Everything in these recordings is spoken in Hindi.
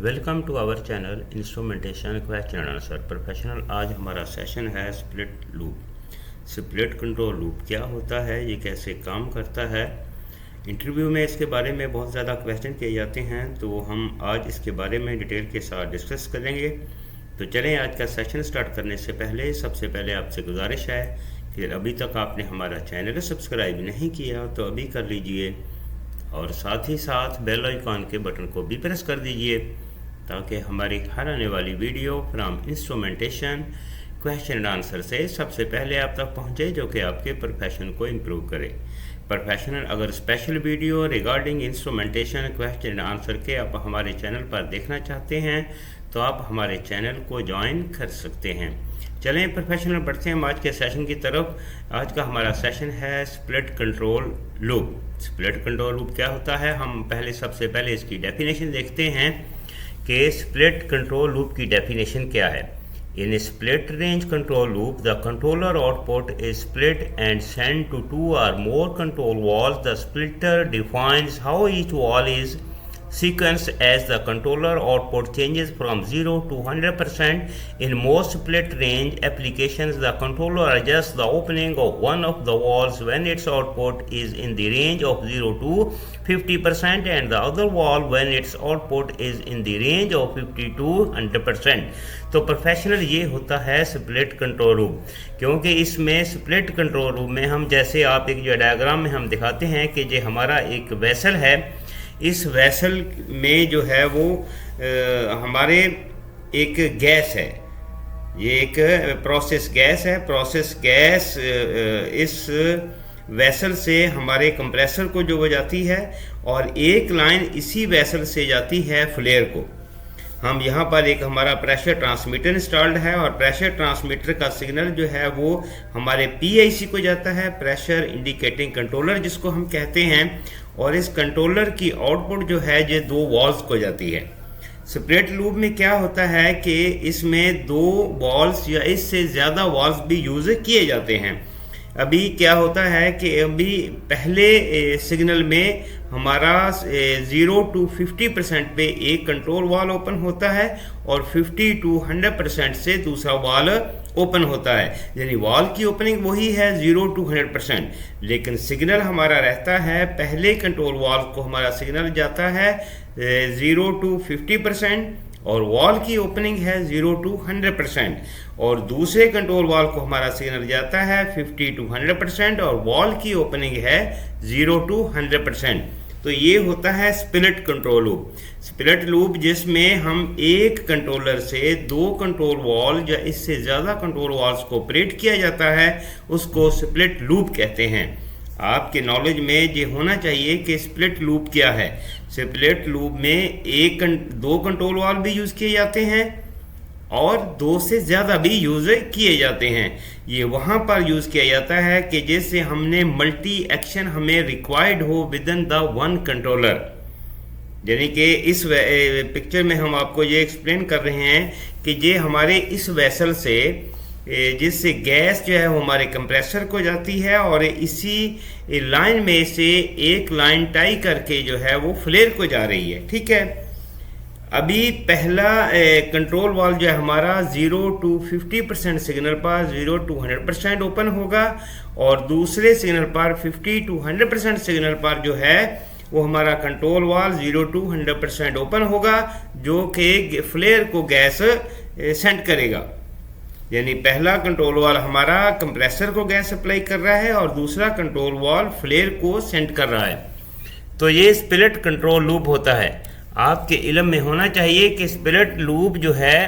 Welcome to our channel instrumentation question and answer professional. आज हमारा सेशन है split loop. Split control loop क्या होता है, ये कैसे काम करता है। इंटरव्यू में इसके बारे में बहुत ज़्यादा क्वेश्चन किए जाते हैं, तो हम आज इसके बारे में डिटेल के साथ डिस्कस करेंगे। तो चलें, आज का सेशन स्टार्ट करने से पहले सबसे पहले आपसे गुजारिश है कि अभी तक आपने हमारा चैनल सब्सक्राइब नहीं किया तो अभी कर लीजिए और साथ ही साथ बेल आइकॉन के बटन को भी प्रेस कर दीजिए ताकि हमारी हर आने वाली video from instrumentation question and answer से सबसे पहले आप तक पहुंचे, जो कि आपके प्रोफेशन को इम्प्रूव करे। प्रोफेशनल अगर special video regarding instrumentation question and answer के आप हमारे चैनल पर देखना चाहते हैं तो आप हमारे चैनल को ज्वाइन कर सकते हैं। चलें प्रोफेशनल बढ़ते हैं हम आज के सेशन की तरफ। आज का हमारा सेशन है split control loop. Split control loop क्या होता है, हम सबसे पहले इसकी डेफिनेशन देखते हैं कि स्प्लिट कंट्रोल लूप की डेफिनेशन क्या है। In split range control loop the controller output is split and send to two और more control valves. The splitter defines how each valve is sequence as the controller output changes from 0 to 100%. In most split range applications, the controller adjusts the opening of one of the walls when its output is in the range of 0 to 50% and the other wall when its output is in the range of 50 to 100%. तो प्रोफेशनल ये होता है स्प्लिट कंट्रोल लूप, क्योंकि इसमें स्प्लिट कंट्रोल लूप में हम जैसे आप एक जो डायग्राम में हम दिखाते हैं कि जो हमारा एक वेसल है, इस वेसल में जो है वो हमारे एक गैस है, ये एक प्रोसेस गैस है। प्रोसेस गैस इस वेसल से हमारे कंप्रेसर को जो जाती है और एक लाइन इसी वेसल से जाती है फ्लेयर को। हम यहाँ पर एक हमारा प्रेशर ट्रांसमीटर इंस्टॉल्ड है और प्रेशर ट्रांसमीटर का सिग्नल जो है वो हमारे PIC को जाता है, प्रेशर इंडिकेटिंग कंट्रोलर जिसको हम कहते हैं, और इस कंट्रोलर की आउटपुट जो है ये दो वॉल्स को जाती है। स्प्लिट लूप में क्या होता है कि इसमें दो वॉल्स या इससे ज़्यादा वॉल्स भी यूज़ किए जाते हैं। अभी क्या होता है कि अभी पहले सिग्नल में हमारा 0 to 50% पे एक कंट्रोल वॉल ओपन होता है और 50 to 100% से दूसरा वॉल ओपन होता है, यानी वॉल की ओपनिंग वही है 0 to 100%, लेकिन सिग्नल हमारा रहता है पहले कंट्रोल वॉल को हमारा सिग्नल जाता है 0 to 50% और वॉल की ओपनिंग है 0 to 100%, और दूसरे कंट्रोल वॉल को हमारा सिग्नल जाता है 50 to 100% और वॉल की ओपनिंग है 0 to 100%। तो ये होता है split control loop. Split loop जिसमें हम एक कंट्रोलर से दो कंट्रोल वॉल या इससे ज़्यादा कंट्रोल वॉल्स को ऑपरेट किया जाता है, उसको स्प्लिट लूप कहते हैं। आपके नॉलेज में ये होना चाहिए कि स्प्लिट लूप क्या है। स्प्लिट लूप में दो कंट्रोल वॉल भी यूज़ किए जाते हैं और दो से ज़्यादा भी यूज़ किए जाते हैं। ये वहाँ पर यूज़ किया जाता है कि जैसे हमने मल्टी एक्शन हमें रिक्वायर्ड हो with in the one controller, यानी कि इस पिक्चर में हम आपको ये एक्सप्लेन कर रहे हैं कि ये हमारे इस वेसल से जिससे गैस जो है वो हमारे कंप्रेसर को जाती है और इसी लाइन में से एक लाइन टाई करके जो है वो फ्लेयर को जा रही है। ठीक है, अभी पहला कंट्रोल वॉल जो है हमारा 0 to 50% सिग्नल पर 0 to 100% ओपन होगा और दूसरे सिग्नल पर 50 to 100% सिग्नल पर जो है वो हमारा कंट्रोल वॉल 0 to 100% ओपन होगा, जो कि फ्लेयर को गैस सेंड करेगा। यानी पहला कंट्रोल वॉल हमारा कंप्रेसर को गैस सप्लाई कर रहा है और दूसरा कंट्रोल वॉल फ्लेयर को सेंड कर रहा है। तो ये स्प्लिट कंट्रोल लूप होता है। आपके इल्म में होना चाहिए कि स्प्लिट लूप जो है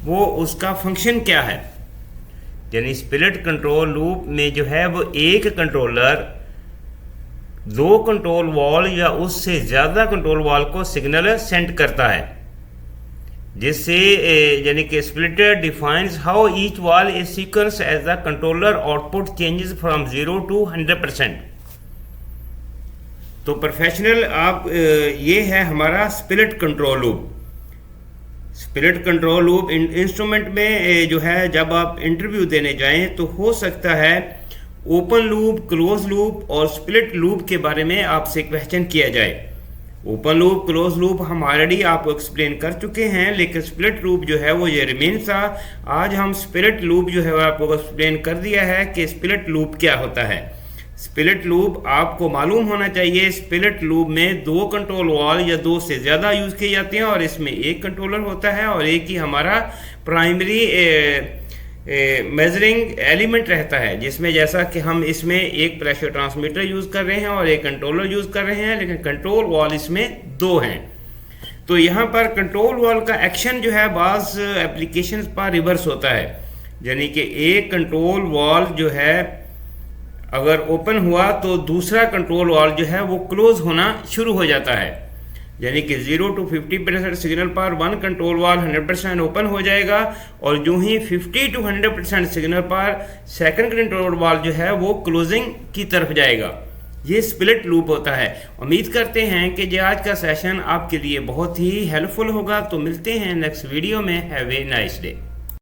वो उसका फंक्शन क्या है। यानी स्प्लिट कंट्रोल लूप में जो है वो एक कंट्रोलर दो कंट्रोल वॉल या उससे ज़्यादा कंट्रोल वॉल को सिग्नल सेंड करता है, जिससे यानी कि splitter defines how each valve is sequence as the controller output changes from 0 to 100%। तो प्रोफेशनल आप ये है हमारा split control loop. Split control loop instrument में जो है जब आप इंटरव्यू देने जाएं तो हो सकता है ओपन लूप, क्लोज लूप और स्प्लिट लूप के बारे में आपसे क्वेश्चन किया जाए। ओपन लूप, क्लोज लूप हम ऑलरेडी आपको एक्सप्लेन कर चुके हैं, लेकिन स्प्लिट लूप जो है वो ये रिमेन था। आज हम स्प्लिट लूप जो है वो आपको एक्सप्लेन कर दिया है कि स्प्लिट लूप क्या होता है। स्प्लिट लूप आपको मालूम होना चाहिए, स्प्लिट लूप में 2 कंट्रोल वाल या 2 से ज़्यादा यूज़ किए जाते हैं और इसमें एक कंट्रोलर होता है और एक ही हमारा प्राइमरी मेजरिंग एलिमेंट रहता है, जिसमें जैसा कि हम इसमें एक प्रेशर ट्रांसमीटर यूज़ कर रहे हैं और एक कंट्रोलर यूज़ कर रहे हैं, लेकिन कंट्रोल वाल इसमें 2 हैं। तो यहाँ पर कंट्रोल वाल का एक्शन जो है बाज़ एप्लीकेशंस पर रिवर्स होता है, यानी कि एक कंट्रोल वाल जो है अगर ओपन हुआ तो दूसरा कंट्रोल वाल जो है वो क्लोज होना शुरू हो जाता है, यानी कि 0 to 50% सिग्नल पर 1 कंट्रोल वाल 100% ओपन हो जाएगा और जो ही 50 to 100% सिग्नल पर सेकंड कंट्रोल वाल जो है वो क्लोजिंग की तरफ जाएगा। ये स्प्लिट लूप होता है। उम्मीद करते हैं कि जो आज का सेशन आपके लिए बहुत ही हेल्पफुल होगा। तो मिलते हैं नेक्स्ट वीडियो में। Have a nice day.